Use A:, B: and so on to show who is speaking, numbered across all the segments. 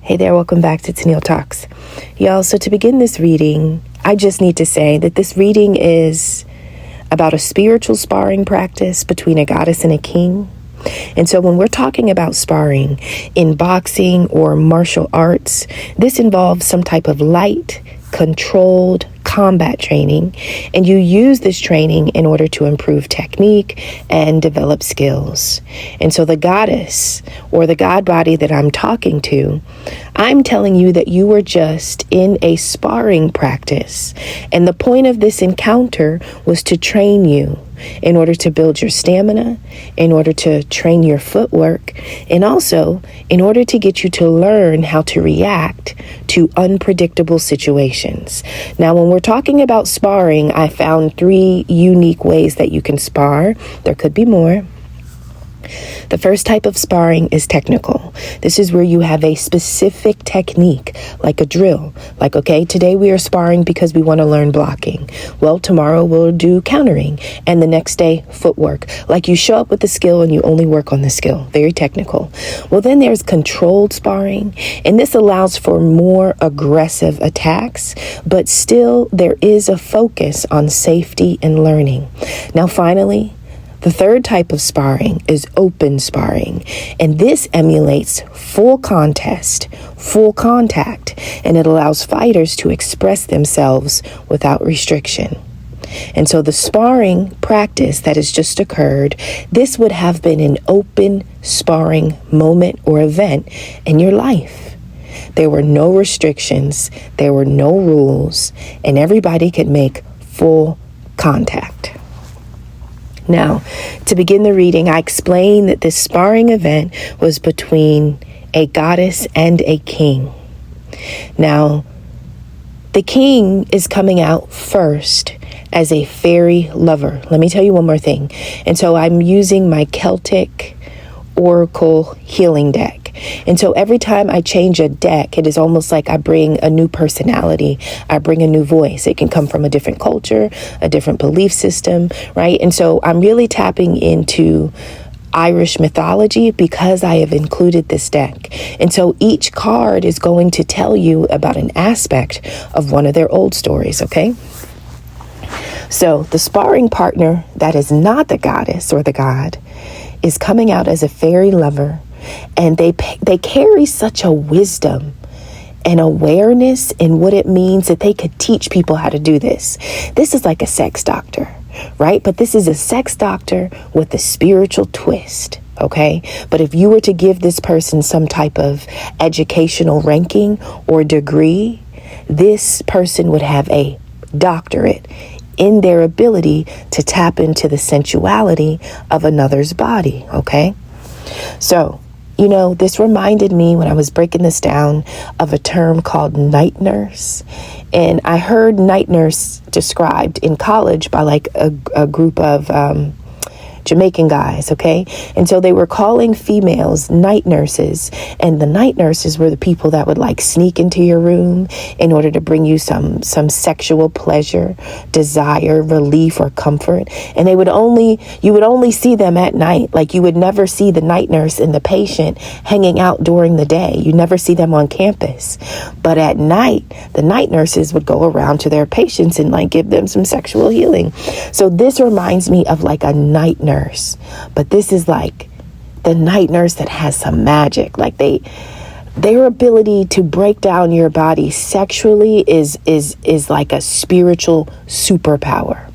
A: Hey there, welcome back to Tennille Talks. Y'all, so to begin this reading, I just need to say that this reading is about a spiritual sparring practice between a goddess and a king. And so when we're talking about sparring in boxing or martial arts, this involves some type of light, controlled combat training, and you use this training in order to improve technique and develop skills. And so the goddess or the god body that I'm talking to, I'm telling you that you were just in a sparring practice, and the point of this encounter was to train you in order to build your stamina, in order to train your footwork, and also in order to get you to learn how to react to unpredictable situations. Now, when we're talking about sparring, I found 3 unique ways that you can spar. There could be more. The first type of sparring is technical. This is where you have a specific technique, like a drill. Like, okay, today we are sparring because we want to learn blocking. Well, tomorrow we'll do countering, and the next day, footwork. Like you show up with the skill and you only work on the skill. Very technical. Well, then there's controlled sparring, and this allows for more aggressive attacks, but still there is a focus on safety and learning. Now, finally, the third type of sparring is open sparring, and this emulates full contest, full contact, and it allows fighters to express themselves without restriction. And so the sparring practice that has just occurred, this would have been an open sparring moment or event in your life. There were no restrictions, there were no rules, and everybody could make full contact. Now, to begin the reading, I explained that this sparring event was between a goddess and a king. Now, the king is coming out first as a fairy lover. Let me tell you one more thing. And so I'm using my Celtic Oracle healing deck. And so every time I change a deck, it is almost like I bring a new personality. I bring a new voice. It can come from a different culture, a different belief system, right? And so I'm really tapping into Irish mythology because I have included this deck. And so each card is going to tell you about an aspect of one of their old stories, okay? So the sparring partner that is not the goddess or the god is coming out as a fairy lover, and they carry such a wisdom and awareness in what it means that they could teach people how to do this. This is like a sex doctor, right? But this is a sex doctor with a spiritual twist, okay? But if you were to give this person some type of educational ranking or degree, this person would have a doctorate in their ability to tap into the sensuality of another's body, okay? So, you know, this reminded me when I was breaking this down of a term called night nurse. And I heard night nurse described in college by like a group of Jamaican guys, okay? And so they were calling females night nurses, and the night nurses were the people that would like sneak into your room in order to bring you some sexual pleasure, desire, relief, or comfort. And you would only see them at night. Like you would never see the night nurse and the patient hanging out during the day. You never see them on campus. But at night, the night nurses would go around to their patients and like give them some sexual healing. So this reminds me of like a night nurse. But this is like the night nurse that has some magic. Like their ability to break down your body sexually is like a spiritual superpower,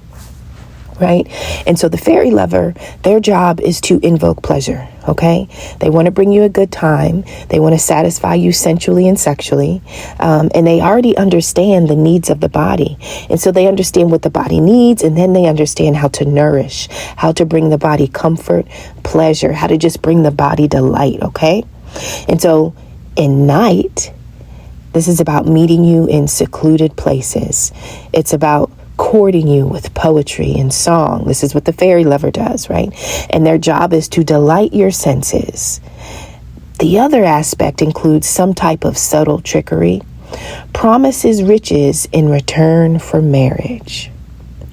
A: right? And so the fairy lover, their job is to invoke pleasure, okay? They want to bring you a good time. They want to satisfy you sensually and sexually. And they already understand the needs of the body. And so they understand what the body needs, and then they understand how to nourish, how to bring the body comfort, pleasure, how to just bring the body delight, okay? And so in night, this is about meeting you in secluded places. It's about courting you with poetry and song. This is what the fairy lover does, right? And their job is to delight your senses. The other aspect includes some type of subtle trickery, promises riches in return for marriage.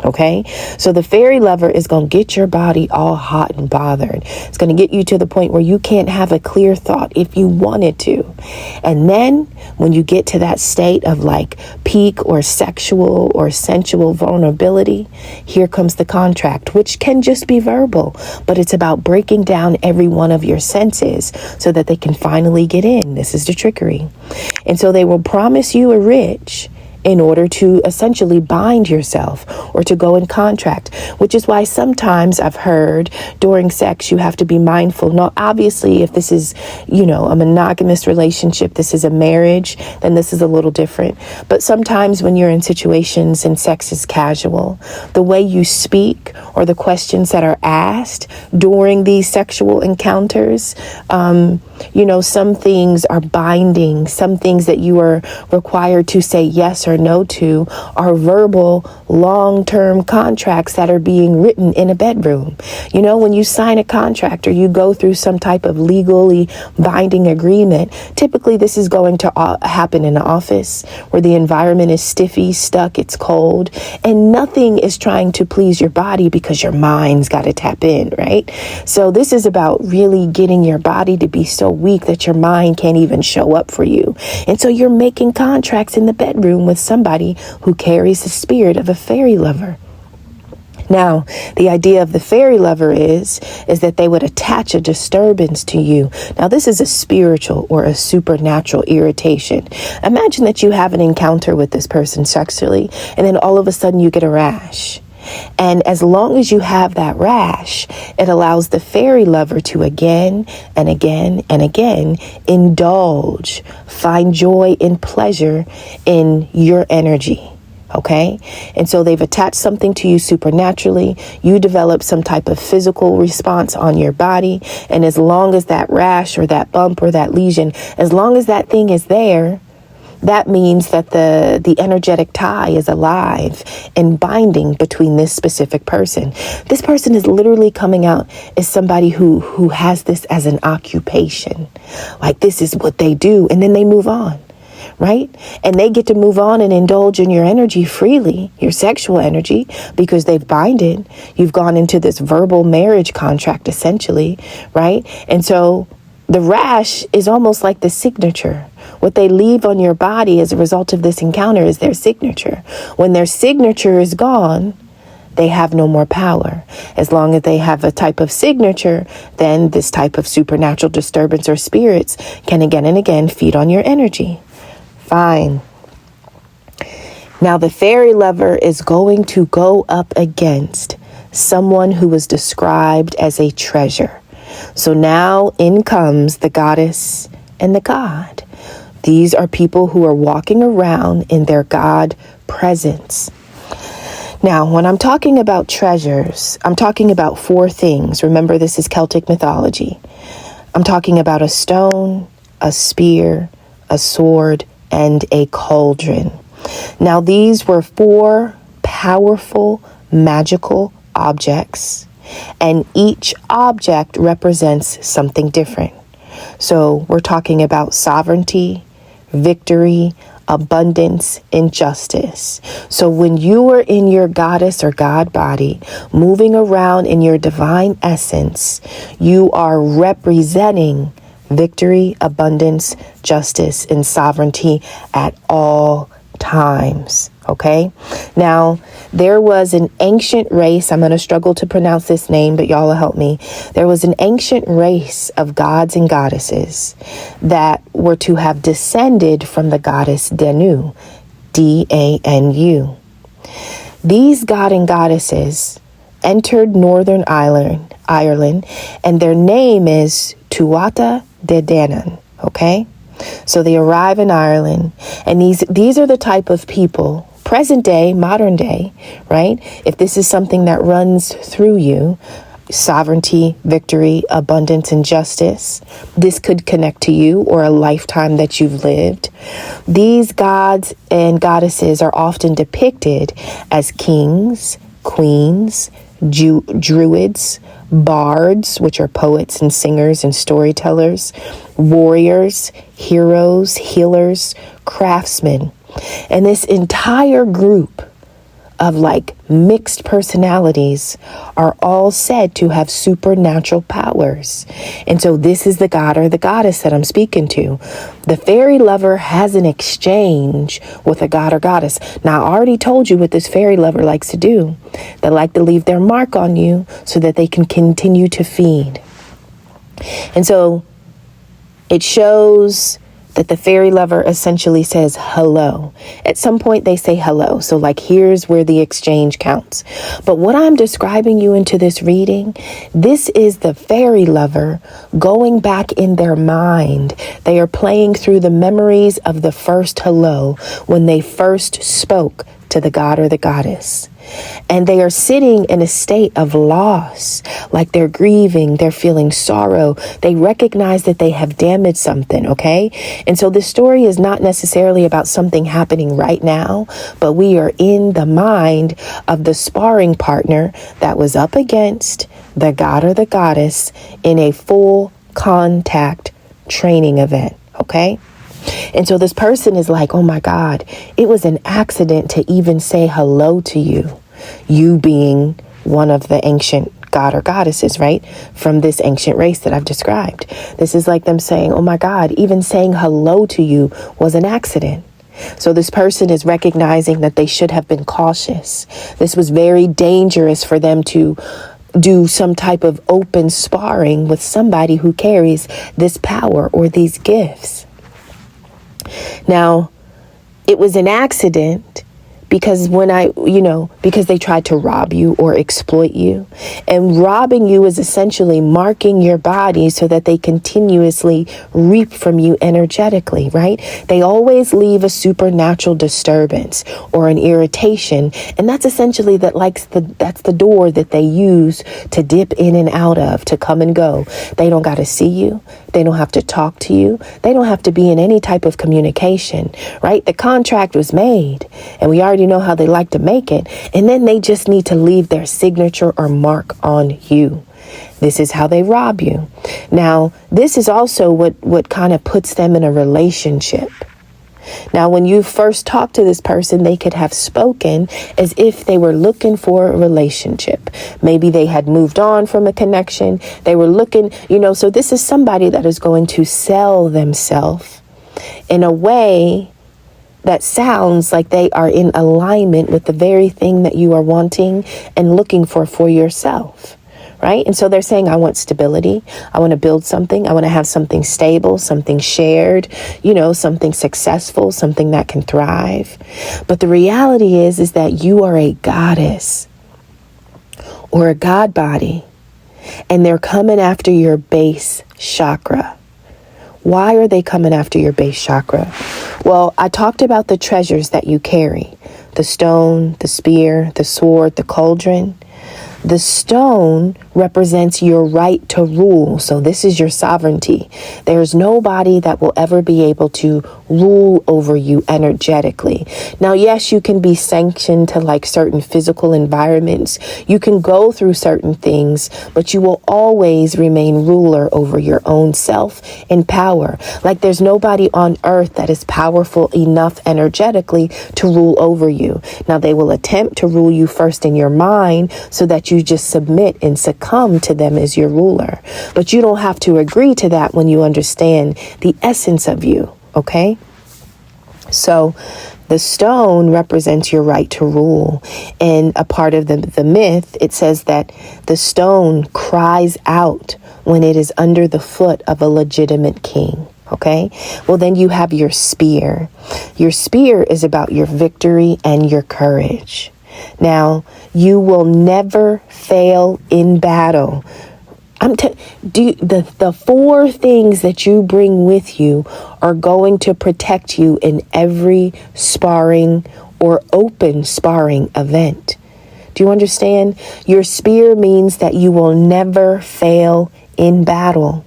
A: Okay, so the fairy lover is going to get your body all hot and bothered. It's going to get you to the point where you can't have a clear thought if you wanted to. And then when you get to that state of like peak or sexual or sensual vulnerability, here comes the contract, which can just be verbal, but it's about breaking down every one of your senses so that they can finally get in. This is the trickery. And so they will promise you a rich in order to essentially bind yourself or to go in contract, which is why sometimes I've heard during sex, you have to be mindful. Now, obviously, if this is, a monogamous relationship, this is a marriage, then this is a little different. But sometimes when you're in situations and sex is casual, the way you speak or the questions that are asked during these sexual encounters, some things are binding. Some things that you are required to say yes or no to are verbal, long-term contracts that are being written in a bedroom. When you sign a contract or you go through some type of legally binding agreement, typically this is going to happen in the office where the environment is stiffy, stuck, it's cold, and nothing is trying to please your body because your mind's got to tap in, right? So this is about really getting your body to be so weak that your mind can't even show up for you. And so you're making contracts in the bedroom with somebody who carries the spirit of a fairy lover. Now, the idea of the fairy lover is that they would attach a disturbance to you. Now, this is a spiritual or a supernatural irritation. Imagine that you have an encounter with this person sexually, and then all of a sudden you get a rash. And as long as you have that rash, it allows the fairy lover to again and again and again indulge, find joy and pleasure in your energy. Okay. And so they've attached something to you supernaturally. You develop some type of physical response on your body. And as long as that rash or that bump or that lesion, as long as that thing is there, that means that the energetic tie is alive and binding between this specific person. This person is literally coming out as somebody who has this as an occupation. Like this is what they do. And then they move on. Right? And they get to move on and indulge in your energy freely, your sexual energy, because they've binded. You've gone into this verbal marriage contract, essentially. Right? And so the rash is almost like the signature. What they leave on your body as a result of this encounter is their signature. When their signature is gone, they have no more power. As long as they have a type of signature, then this type of supernatural disturbance or spirits can again and again feed on your energy. Fine. Now the fairy lover is going to go up against someone who was described as a treasure. So now in comes the goddess and the god. These are people who are walking around in their God presence. Now, when I'm talking about treasures, I'm talking about four things. Remember, this is Celtic mythology. I'm talking about a stone, a spear, a sword, and a cauldron. Now, these were four powerful magical objects, and each object represents something different. So we're talking about sovereignty, victory, abundance, and justice. So when you are in your goddess or god body, moving around in your divine essence, you are representing victory, abundance, justice, and sovereignty at all times. Okay. Now, there was an ancient race. I'm going to struggle to pronounce this name, but y'all will help me. There was an ancient race of gods and goddesses that were to have descended from the goddess Danu, Danu. These god and goddesses entered Northern Ireland, and their name is Tuatha De Danann. Okay. So they arrive in Ireland, and these are the type of people, present day, modern day, right? If this is something that runs through you, sovereignty, victory, abundance, and justice, this could connect to you or a lifetime that you've lived. These gods and goddesses are often depicted as kings, queens, druids, bards, which are poets and singers and storytellers, warriors, heroes, healers, craftsmen. And this entire group of like mixed personalities are all said to have supernatural powers. And so this is the god or the goddess that I'm speaking to. The fairy lover has an exchange with a god or goddess. Now, I already told you what this fairy lover likes to do. They like to leave their mark on you so that they can continue to feed. And so it shows that the fairy lover essentially says hello. At some point they say hello. So like, here's where the exchange counts. But what I'm describing you into this reading, this is the fairy lover going back in their mind. They are playing through the memories of the first hello when they first spoke to the god or the goddess. And they are sitting in a state of loss, like they're grieving, they're feeling sorrow. They recognize that they have damaged something, okay? And so this story is not necessarily about something happening right now, but we are in the mind of the sparring partner that was up against the god or the goddess in a full contact training event, okay? And so this person is like, oh my God, it was an accident to even say hello to you. You being one of the ancient god or goddesses, right? From this ancient race that I've described. This is like them saying, oh my God, even saying hello to you was an accident. So this person is recognizing that they should have been cautious. This was very dangerous for them to do some type of open sparring with somebody who carries this power or these gifts. Now, it was an accident because because they tried to rob you or exploit you. And robbing you is essentially marking your body so that they continuously reap from you energetically, right? They always leave a supernatural disturbance or an irritation. And that's essentially that's the door that they use to dip in and out of, to come and go. They don't got to see you. They don't have to talk to you. They don't have to be in any type of communication, right? The contract was made and we already know how they like to make it. And then they just need to leave their signature or mark on you. This is how they rob you. Now, this is also what kind of puts them in a relationship. Now, when you first talk to this person, they could have spoken as if they were looking for a relationship. Maybe they had moved on from a connection. They were looking, so this is somebody that is going to sell themselves in a way that sounds like they are in alignment with the very thing that you are wanting and looking for yourself. Right? And so they're saying, I want stability. I want to build something. I want to have something stable, something shared, something successful, something that can thrive. But the reality is that you are a goddess or a god body, and they're coming after your base chakra. Why are they coming after your base chakra? Well, I talked about the treasures that you carry, the stone, the spear, the sword, the cauldron. The stone represents your right to rule. So this is your sovereignty. There's nobody that will ever be able to rule over you energetically. Now, yes, you can be sanctioned to like certain physical environments. You can go through certain things, but you will always remain ruler over your own self and power. Like there's nobody on earth that is powerful enough energetically to rule over you. Now, they will attempt to rule you first in your mind so that you just submit and succumb to them as your ruler. But you don't have to agree to that when you understand the essence of you, okay? So the stone represents your right to rule. And a part of the myth, it says that the stone cries out when it is under the foot of a legitimate king. Okay, well, then you have your spear. Your spear is about your victory and your courage. Now, you will never fail in battle. The four things that you bring with you are going to protect you in every sparring or open sparring event. Do you understand? Your spear means that you will never fail in battle.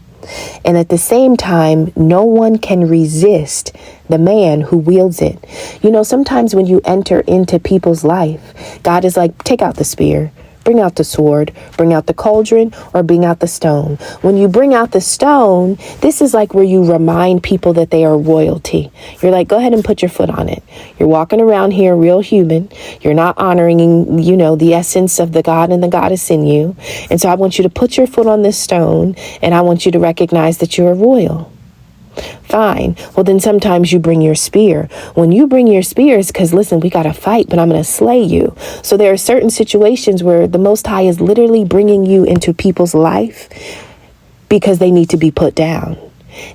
A: And at the same time, no one can resist the man who wields it. Sometimes when you enter into people's life, God is like, take out the spear, Bring out the sword, bring out the cauldron, or bring out the stone. When you bring out the stone, this is like where you remind people that they are royalty. You're like, go ahead and put your foot on it. You're walking around here real human. You're not honoring, the essence of the God and the goddess in you. And so I want you to put your foot on this stone, and I want you to recognize that you're royal. Fine. Well, then sometimes you bring your spear. When you bring your spears, because listen, we got to fight, but I'm going to slay you. So there are certain situations where the Most High is literally bringing you into people's life because they need to be put down.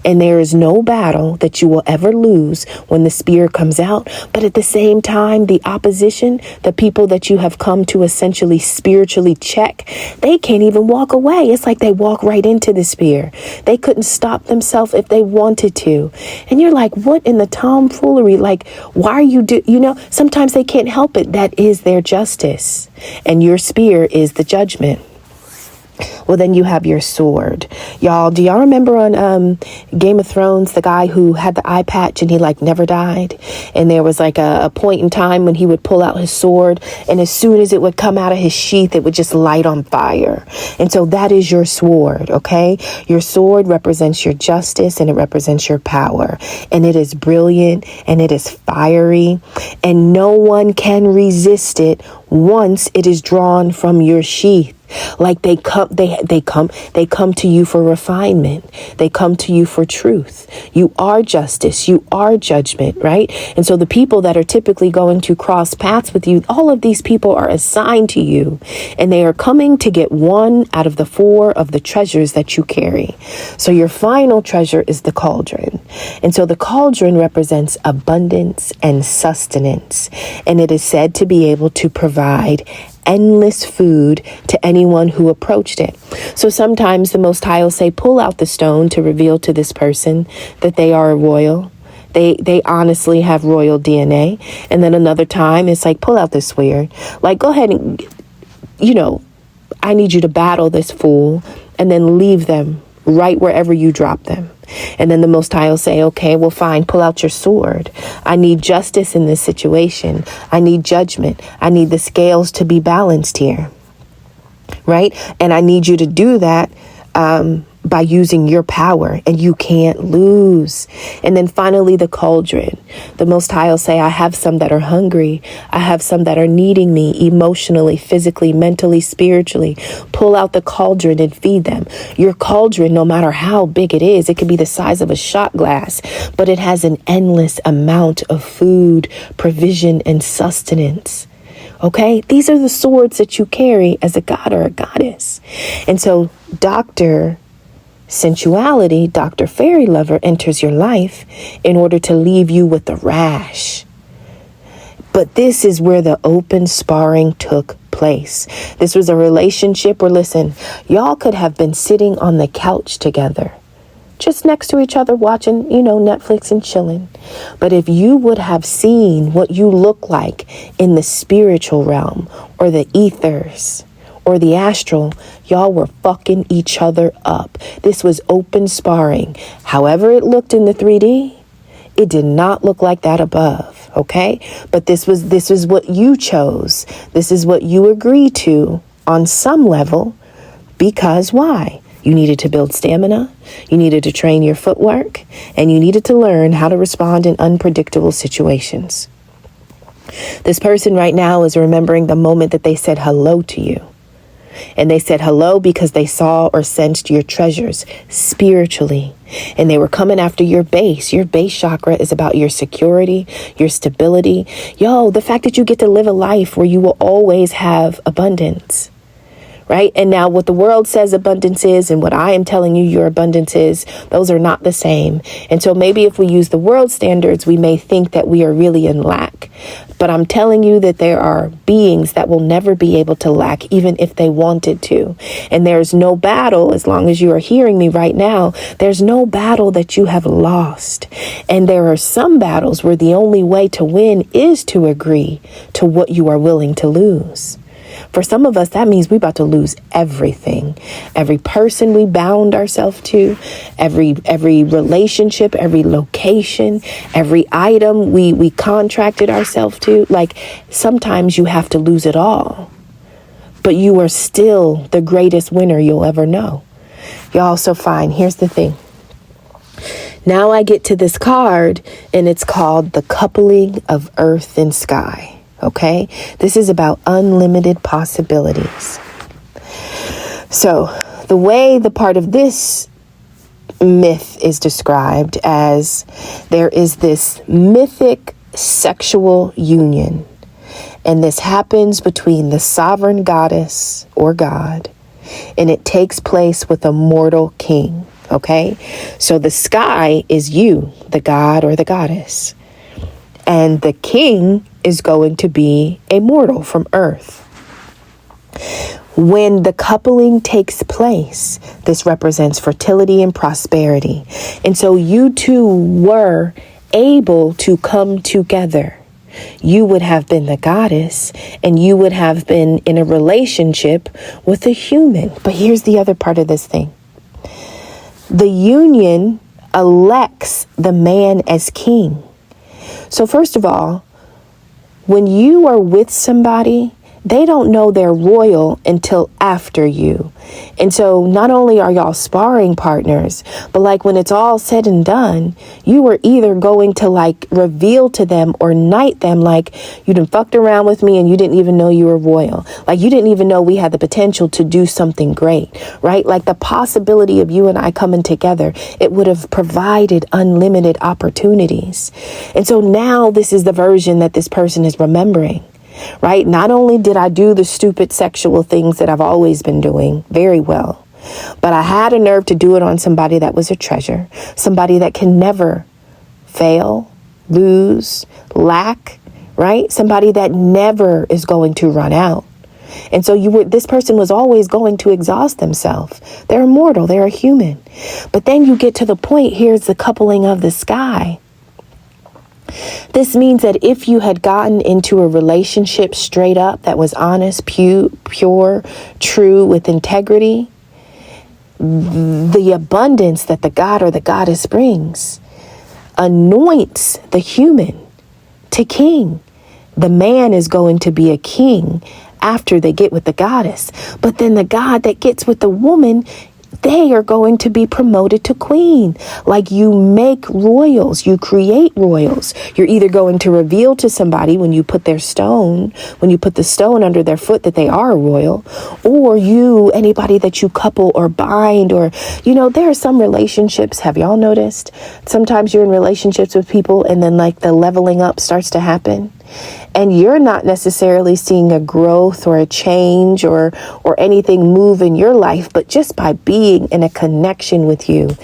A: And there is no battle that you will ever lose when the spear comes out. But at the same time, the opposition, the people that you have come to essentially spiritually check, they can't even walk away. It's like they walk right into the spear. They couldn't stop themselves if they wanted to. And you're like, what in the tomfoolery? Like, why are you sometimes they can't help it. That is their justice. And your spear is the judgment. Well, then you have your sword. Y'all, do y'all remember on Game of Thrones, the guy who had the eye patch and he never died? And there was a point in time when he would pull out his sword, and as soon as it would come out of his sheath, it would just light on fire. And so that is your sword, okay? Your sword represents your justice and it represents your power. And it is brilliant and it is fiery, and no one can resist it once it is drawn from your sheath. Like they come to you for refinement. They come to you for truth. You are justice. You are judgment, right? And so the people that are typically going to cross paths with you, all of these people are assigned to you, and they are coming to get one out of the four of the treasures that you carry. So your final treasure is the cauldron. And so the cauldron represents abundance and sustenance, and it is said to be able to provide endless food to anyone who approached it. So sometimes the Most High will say, pull out the stone to reveal to this person that they are royal. They honestly have royal DNA. And then another time it's like, pull out this sword. Like, go ahead and, I need you to battle this fool and then leave them right wherever you drop them. And then the Most High will say, okay, well, fine, pull out your sword. I need justice in this situation. I need judgment. I need the scales to be balanced here. Right? And I need you to do that by using your power, and you can't lose. And then finally, the cauldron. The Most High will say, I have some that are hungry. I have some that are needing me emotionally, physically, mentally, spiritually. Pull out the cauldron and feed them. Your cauldron, no matter how big it is, it could be the size of a shot glass, but it has an endless amount of food, provision, and sustenance. Okay, these are the swords that you carry as a god or a goddess. And so Dr. Sensuality, Dr. Fairy Lover, enters your life in order to leave you with a rash. But this is where the open sparring took place. This was a relationship where, listen, y'all could have been sitting on the couch together, just next to each other, watching, Netflix and chilling. But if you would have seen what you look like in the spiritual realm or the ethers or the astral, y'all were fucking each other up. This was open sparring. However it looked in the 3D, it did not look like that above, okay? But this was what you chose. This is what you agreed to on some level, because why? You needed to build stamina, you needed to train your footwork, and you needed to learn how to respond in unpredictable situations. This person right now is remembering the moment that they said hello to you. And they said hello because they saw or sensed your treasures spiritually. And they were coming after your base. Your base chakra is about your security, your stability. The fact that you get to live a life where you will always have abundance. Right? And now what the world says abundance is and what I am telling you your abundance is, those are not the same. And so maybe if we use the world standards, we may think that we are really in lack. But I'm telling you that there are beings that will never be able to lack, even if they wanted to. And there's no battle, as long as you are hearing me right now, there's no battle that you have lost. And there are some battles where the only way to win is to agree to what you are willing to lose. For some of us, that means we're about to lose everything. Every person we bound ourselves to, every relationship, every location, every item we contracted ourselves to. Like, sometimes you have to lose it all but you are still the greatest winner you'll ever know. You also find, here's the thing. Now I get to this card, and it's called the coupling of earth and sky. Okay? This is about unlimited possibilities. So the way the part of this myth is described as there is this mythic sexual union, and this happens between the sovereign goddess or god, and it takes place with a mortal king. Okay, so the sky is you, the god or the goddess, and the king is going to be a mortal from earth. When the coupling takes place, this represents fertility and prosperity. And so you two were able to come together. You would have been the goddess, and you would have been in a relationship with a human. But here's the other part of this thing. The union elects the man as king. So first of all, when you are with somebody, they don't know they're royal until after you. And so not only are y'all sparring partners, but like when it's all said and done, you were either going to like reveal to them or knight them like you done fucked around with me and you didn't even know you were royal. Like you didn't even know we had the potential to do something great, right? Like the possibility of you and I coming together, it would have provided unlimited opportunities. And so now this is the version that this person is remembering. Right? Not only did I do the stupid sexual things that I've always been doing very well, but I had a nerve to do it on somebody that was a treasure, somebody that can never fail, lose, lack, right? Somebody that never is going to run out. And so this person was always going to exhaust themselves. They're immortal. They're a human. But then you get to the point, here's the coupling of the sky. This means that if you had gotten into a relationship straight up that was honest, pure, true, with integrity, the abundance that the god or the goddess brings anoints the human to king. The man is going to be a king after they get with the goddess. But then the god that gets with the woman, they are going to be promoted to queen. Like you make royals, you create royals. You're either going to reveal to somebody when you put the stone under their foot that they are a royal, or anybody that you couple or bind, or, there are some relationships. Have y'all noticed? Sometimes you're in relationships with people and then like the leveling up starts to happen. And you're not necessarily seeing a growth or a change or anything move in your life, but just by being in a connection with you,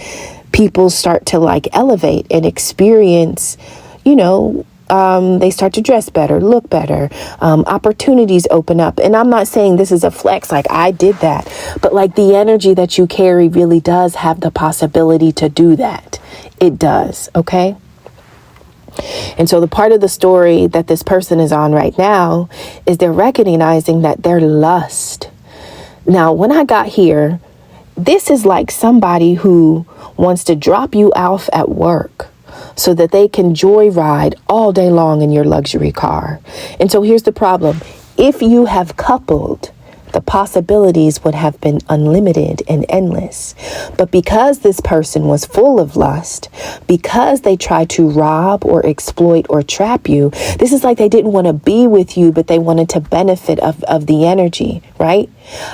A: people start to like elevate and experience, they start to dress better, look better, opportunities open up. And I'm not saying this is a flex, like I did that, but like the energy that you carry really does have the possibility to do that. It does. Okay. And so the part of the story that this person is on right now is they're recognizing that their lust. Now, when I got here, this is like somebody who wants to drop you off at work so that they can joyride all day long in your luxury car. And so here's the problem. If you have coupled, the possibilities would have been unlimited and endless. But because this person was full of lust, because they tried to rob or exploit or trap you, this is like they didn't want to be with you, but they wanted to benefit of the energy, right?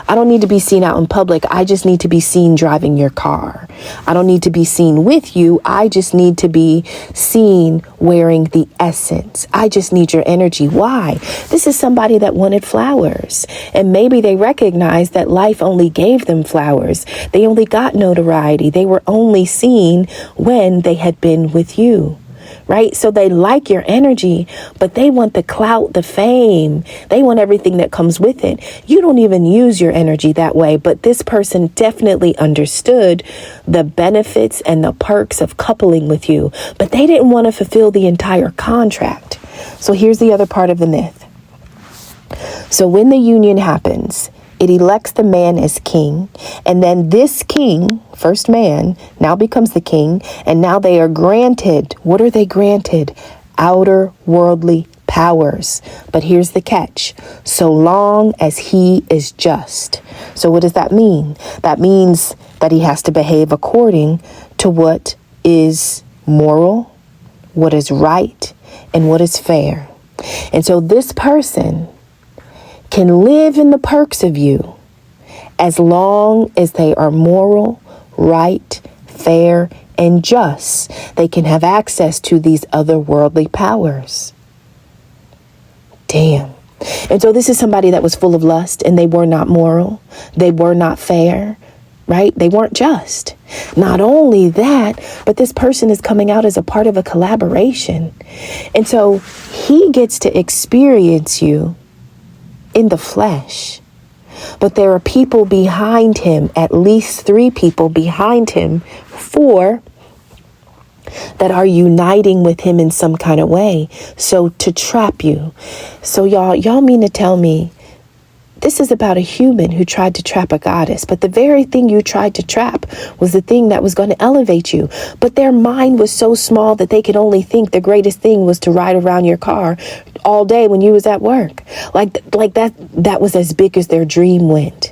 A: I don't need to be seen out in public. I just need to be seen driving your car. I don't need to be seen with you. I just need to be seen wearing the essence. I just need your energy. Why? This is somebody that wanted flowers, and maybe they recognized that life only gave them flowers. They only got notoriety. They were only seen when they had been with you. Right? So they like your energy, but they want the clout, the fame. They want everything that comes with it. You don't even use your energy that way, but this person definitely understood the benefits and the perks of coupling with you, but they didn't want to fulfill the entire contract. So here's the other part of the myth. So when the union happens, it elects the man as king, and then this king, first man, now becomes the king, and now they are granted, what are they granted? Outer worldly powers. But here's the catch: so long as he is just. So what does that mean? That means that he has to behave according to what is moral, what is right, and what is fair. And so this person can live in the perks of you as long as they are moral, right, fair, and just. They can have access to these otherworldly powers. Damn. And so this is somebody that was full of lust, and they were not moral. They were not fair, right? They weren't just. Not only that, but this person is coming out as a part of a collaboration. And so he gets to experience you in the flesh. But there are people behind him, at least 3 people behind him, 4, that are uniting with him in some kind of way. So to trap you. So y'all mean to tell me this is about a human who tried to trap a goddess, but the very thing you tried to trap was the thing that was going to elevate you. But their mind was so small that they could only think the greatest thing was to ride around your car all day when you was at work. Like that was as big as their dream went.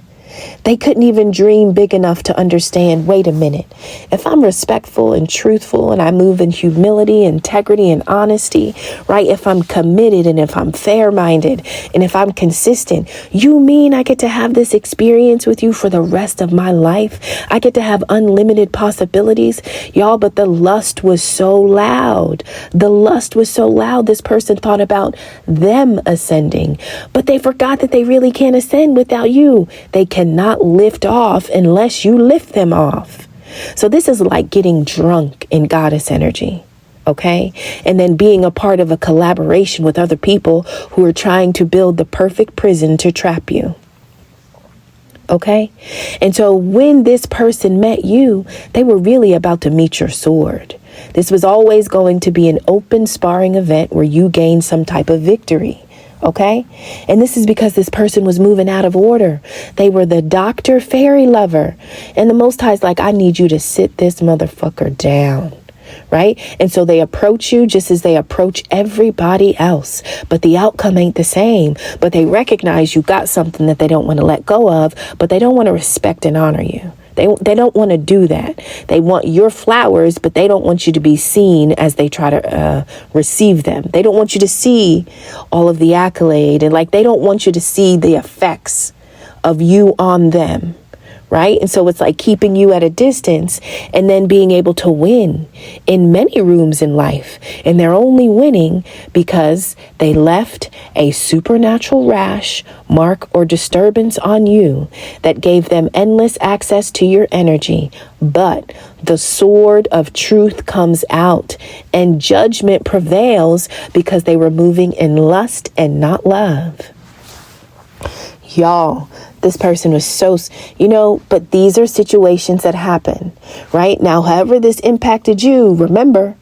A: They couldn't even dream big enough to understand, wait a minute, if I'm respectful and truthful and I move in humility, integrity, and honesty, right? If I'm committed and if I'm fair-minded and if I'm consistent, you mean I get to have this experience with you for the rest of my life? I get to have unlimited possibilities, y'all, but the lust was so loud. The lust was so loud. This person thought about them ascending, but they forgot that they really can't ascend without you. They cannot lift off unless you lift them off. So this is like getting drunk in goddess energy, okay? And then being a part of a collaboration with other people who are trying to build the perfect prison to trap you. Okay? And so when this person met you, they were really about to meet your sword. This was always going to be an open sparring event where you gain some type of victory. Okay? And this is because this person was moving out of order. They were the Dr. Fairy lover. And the Most High is like, I need you to sit this motherfucker down. Right? And so they approach you just as they approach everybody else. But the outcome ain't the same. But they recognize you got something that they don't want to let go of, but they don't want to respect and honor you. They don't want to do that. They want your flowers, but they don't want you to be seen as they try to receive them. They don't want you to see all of the accolade, and like they don't want you to see the effects of you on them. Right? And so it's like keeping you at a distance and then being able to win in many rooms in life. And they're only winning because they left a supernatural rash, mark, or disturbance on you that gave them endless access to your energy. But the sword of truth comes out and judgment prevails because they were moving in lust and not love. Y'all, this person was so, but these are situations that happen, right? Now, however this impacted you, remember,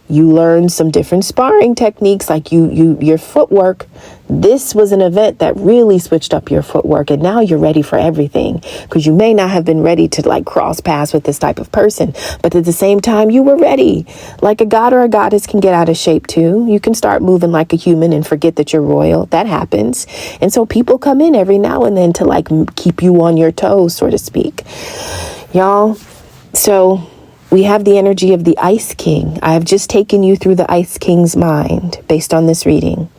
A: you learned some different sparring techniques, like your footwork. This was an event that really switched up your footwork, and now you're ready for everything, because you may not have been ready to like cross paths with this type of person, but at the same time you were ready. Like a god or a goddess can get out of shape too. You can start moving like a human and forget that you're royal. That happens. And so people come in every now and then to like keep you on your toes, so to speak, y'all. So we have the energy of the Ice King. I have just taken you through the Ice King's mind based on this reading.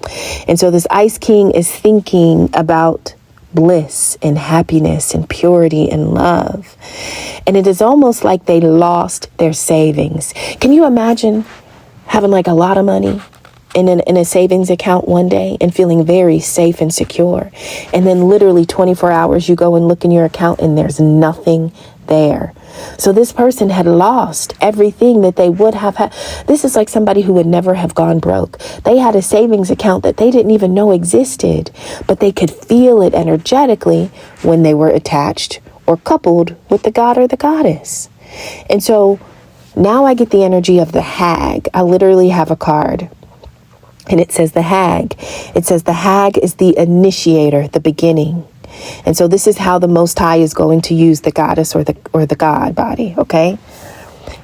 A: And so this Ice King is thinking about bliss and happiness and purity and love. And it is almost like they lost their savings. Can you imagine having like a lot of money in a savings account one day and feeling very safe and secure? And then literally 24 hours you go and look in your account and there's nothing there. So this person had lost everything that they would have had. This is like somebody who would never have gone broke. They had a savings account that they didn't even know existed, but they could feel it energetically when they were attached or coupled with the god or the goddess. And so now I get the energy of the hag. I literally have a card. And it says the hag. It says the hag is the initiator, the beginning. And so this is how the Most High is going to use the goddess or the god body, okay?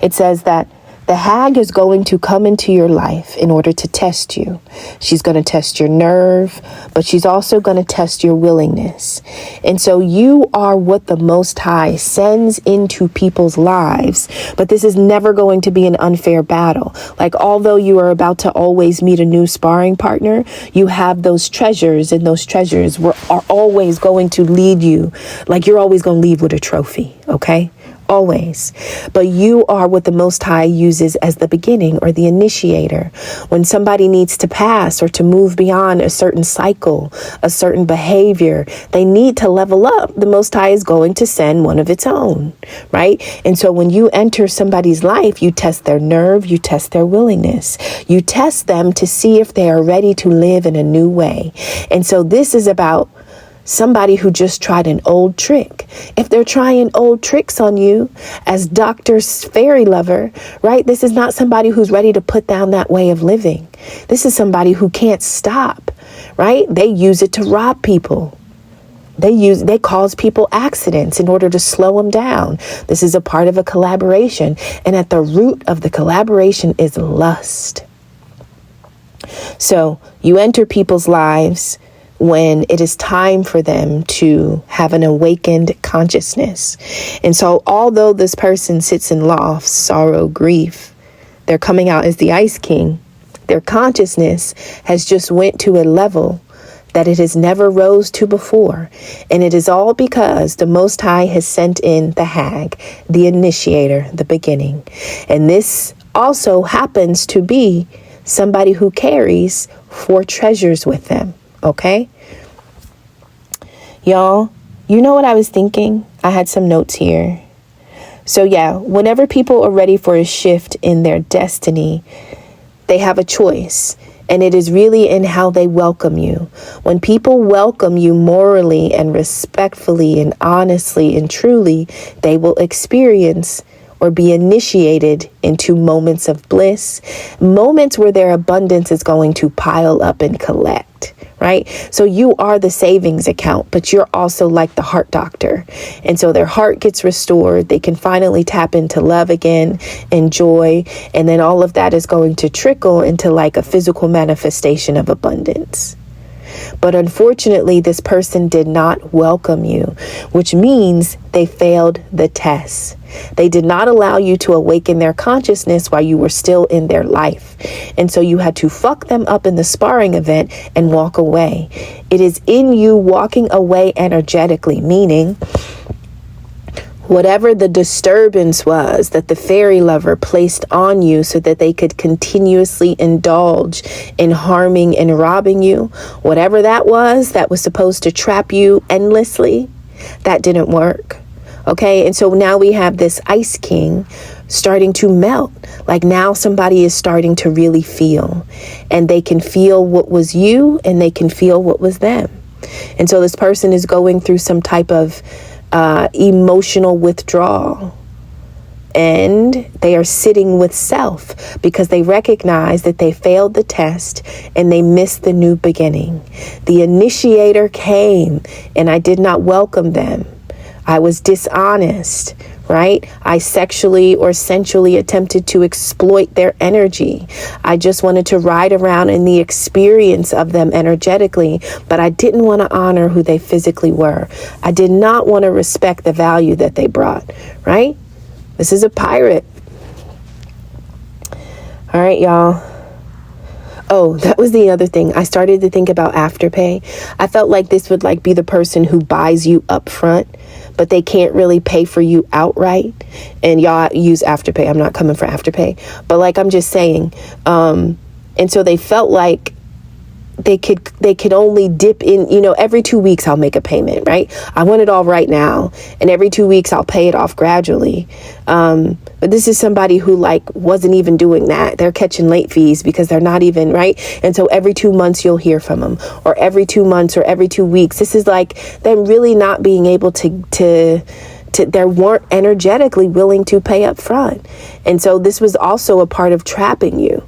A: It says that The hag is going to come into your life in order to test you. She's going to test your nerve, but she's also going to test your willingness. And so you are what the Most High sends into people's lives, but this is never going to be an unfair battle. Like, although you are about to always meet a new sparring partner, you have those treasures, and those treasures are always going to lead you. Like, you're always going to leave with a trophy, okay? Always. But you are what the Most High uses as the beginning, or the initiator. When somebody needs to pass or to move beyond a certain cycle, a certain behavior, they need to level up. The Most High is going to send one of its own, right? And so when you enter somebody's life, you test their nerve, you test their willingness, you test them to see if they are ready to live in a new way. And so this is about somebody who just tried an old trick. If they're trying old tricks on you as Dr. Fairy Lover, right? This is not somebody who's ready to put down that way of living. This is somebody who can't stop, right? They use it to rob people. They cause people accidents in order to slow them down. This is a part of a collaboration. And at the root of the collaboration is lust. So you enter people's lives when it is time for them to have an awakened consciousness. And so although this person sits in loss, sorrow, grief, they're coming out as the Ice King, their consciousness has just went to a level that it has never rose to before. And it is all because the Most High has sent in the hag, the initiator, the beginning. And this also happens to be somebody who carries 4 treasures with them. Okay, y'all, you know what I was thinking? I had some notes here. So yeah, whenever people are ready for a shift in their destiny, they have a choice. And it is really in how they welcome you. When people welcome you morally and respectfully and honestly and truly, they will experience or be initiated into moments of bliss, moments where their abundance is going to pile up and collect, right? So you are the savings account, but you're also like the heart doctor. And so their heart gets restored. They can finally tap into love again and joy. And then all of that is going to trickle into like a physical manifestation of abundance. But unfortunately, this person did not welcome you, which means they failed the test. They did not allow you to awaken their consciousness while you were still in their life. And so you had to fuck them up in the sparring event and walk away. It is in you walking away energetically, meaning whatever the disturbance was that the fairy lover placed on you so that they could continuously indulge in harming and robbing you, whatever that was supposed to trap you endlessly, that didn't work. Okay, and so now we have this Ice King starting to melt. Like now somebody is starting to really feel, and they can feel what was you and they can feel what was them. And so this person is going through some type of emotional withdrawal, and they are sitting with self because they recognize that they failed the test and they missed the new beginning. The initiator came and I did not welcome them. I was dishonest, right? I sexually or sensually attempted to exploit their energy. I just wanted to ride around in the experience of them energetically, but I didn't want to honor who they physically were. I did not want to respect the value that they brought, right? This is a pirate. All right, y'all. Oh, that was the other thing. I started to think about Afterpay. I felt like this would like be the person who buys you up front, but they can't really pay for you outright. And y'all use Afterpay. I'm not coming for Afterpay, but like I'm just saying. And so they felt like they could only dip in, every 2 weeks I'll make a payment, right? I want it all right now. And every 2 weeks I'll pay it off gradually. But this is somebody who like wasn't even doing that. They're catching late fees because they're not even right. And so every 2 months you'll hear from them, or every 2 months or every 2 weeks. This is like them really not being able to they weren't energetically willing to pay up front. And so this was also a part of trapping you,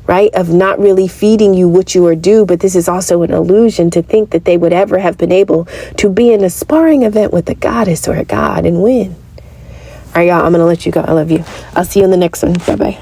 A: right? Of not really feeding you what you are due. But this is also an illusion to think that they would ever have been able to be in a sparring event with a goddess or a god and win. All right, y'all, I'm going to let you go. I love you. I'll see you in the next one. Bye-bye.